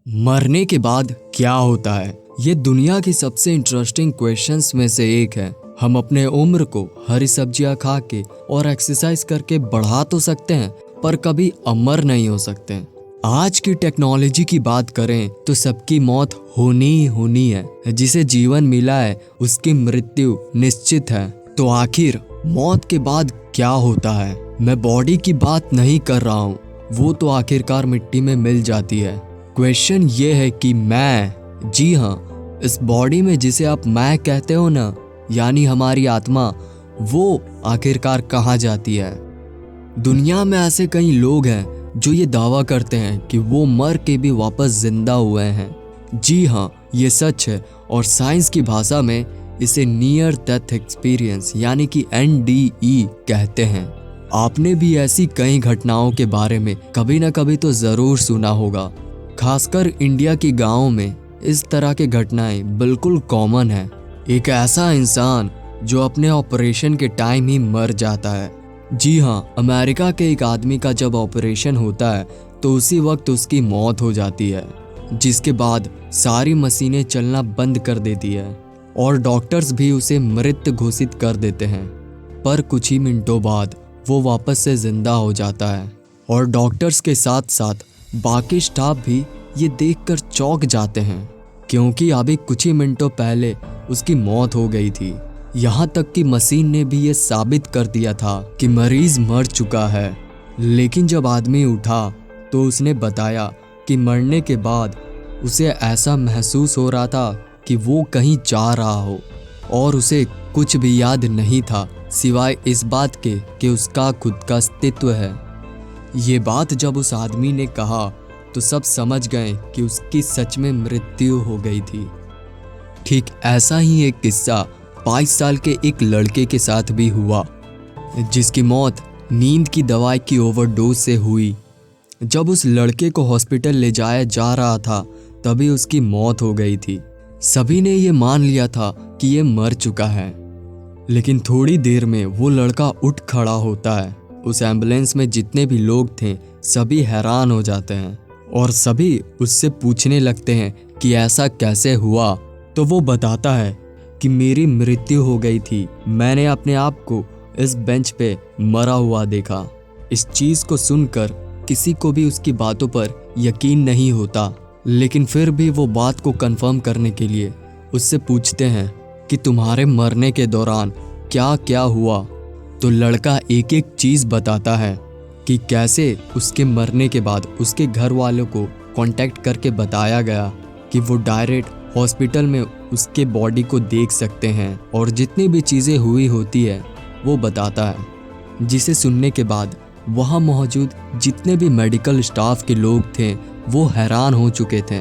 मरने के बाद क्या होता है? ये दुनिया की सबसे इंटरेस्टिंग क्वेश्चंस में से एक है। हम अपने उम्र को हरी सब्जियां खा के और एक्सरसाइज करके बढ़ा तो सकते हैं, पर कभी अमर नहीं हो सकते। आज की टेक्नोलॉजी की बात करें तो सबकी मौत होनी ही होनी है। जिसे जीवन मिला है उसकी मृत्यु निश्चित है। तो आखिर मौत के बाद क्या होता है? मैं बॉडी की बात नहीं कर रहा हूँ, वो तो आखिरकार मिट्टी में मिल जाती है। क्वेश्चन ये है कि मैं, जी हाँ, इस बॉडी में जिसे आप मैं कहते हो ना, यानी हमारी आत्मा, वो आखिरकार कहाँ जाती है? दुनिया में ऐसे कई लोग हैं जो ये दावा करते हैं कि वो मर के भी वापस जिंदा हुए हैं। जी हाँ, ये सच है और साइंस की भाषा में इसे नियर डेथ एक्सपीरियंस यानी कि NDE कहते हैं। आपने भी ऐसी कई घटनाओं के बारे में कभी ना कभी तो जरूर सुना होगा। खासकर इंडिया के गांवों में इस तरह की घटनाएं बिल्कुल कॉमन है। एक ऐसा इंसान जो अपने ऑपरेशन के टाइम ही मर जाता है। जी हाँ, अमेरिका के एक आदमी का जब ऑपरेशन होता है तो उसी वक्त उसकी मौत हो जाती है, जिसके बाद सारी मशीनें चलना बंद कर देती है और डॉक्टर्स भी उसे मृत घोषित कर देते हैं। पर कुछ ही मिनटों बाद वो वापस से जिंदा हो जाता है और डॉक्टर्स के साथ साथ बाकी स्टाफ भी ये देखकर चौंक जाते हैं, क्योंकि अभी कुछ ही मिनटों पहले उसकी मौत हो गई थी। यहाँ तक कि मशीन ने भी ये साबित कर दिया था कि मरीज मर चुका है। लेकिन जब आदमी उठा तो उसने बताया कि मरने के बाद उसे ऐसा महसूस हो रहा था कि वो कहीं जा रहा हो और उसे कुछ भी याद नहीं था सिवाय इस बात के कि उसका खुद का अस्तित्व है। ये बात जब उस आदमी ने कहा तो सब समझ गए कि उसकी सच में मृत्यु हो गई थी। ठीक ऐसा ही एक किस्सा 22 साल के एक लड़के के साथ भी हुआ, जिसकी मौत नींद की दवाई की ओवरडोज से हुई। जब उस लड़के को हॉस्पिटल ले जाया जा रहा था तभी उसकी मौत हो गई थी। सभी ने ये मान लिया था कि ये मर चुका है, लेकिन थोड़ी देर में वो लड़का उठ खड़ा होता है। उस एम्बुलेंस में जितने भी लोग थे सभी हैरान हो जाते हैं और सभी उससे पूछने लगते हैं कि ऐसा कैसे हुआ। तो वो बताता है कि मेरी मृत्यु हो गई थी, मैंने अपने आप को इस बेंच पे मरा हुआ देखा। इस चीज़ को सुनकर किसी को भी उसकी बातों पर यकीन नहीं होता, लेकिन फिर भी वो बात को कंफर्म करने के लिए उससे पूछते हैं कि तुम्हारे मरने के दौरान क्या क्या हुआ। तो लड़का एक एक चीज़ बताता है कि कैसे उसके मरने के बाद उसके घर वालों को कांटेक्ट करके बताया गया कि वो डायरेक्ट हॉस्पिटल में उसके बॉडी को देख सकते हैं और जितनी भी चीज़ें हुई होती है वो बताता है। जिसे सुनने के बाद वहाँ मौजूद जितने भी मेडिकल स्टाफ के लोग थे वो हैरान हो चुके थे।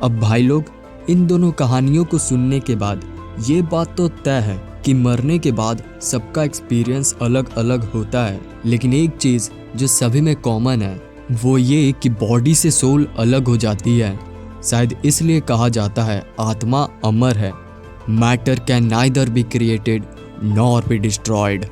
अब भाई लोग, इन दोनों कहानियों को सुनने के बाद ये बात तो तय है कि मरने के बाद सबका एक्सपीरियंस अलग अलग होता है, लेकिन एक चीज़ जो सभी में कॉमन है वो ये कि बॉडी से सोल अलग हो जाती है। शायद इसलिए कहा जाता है आत्मा अमर है। Matter can neither be created nor be destroyed.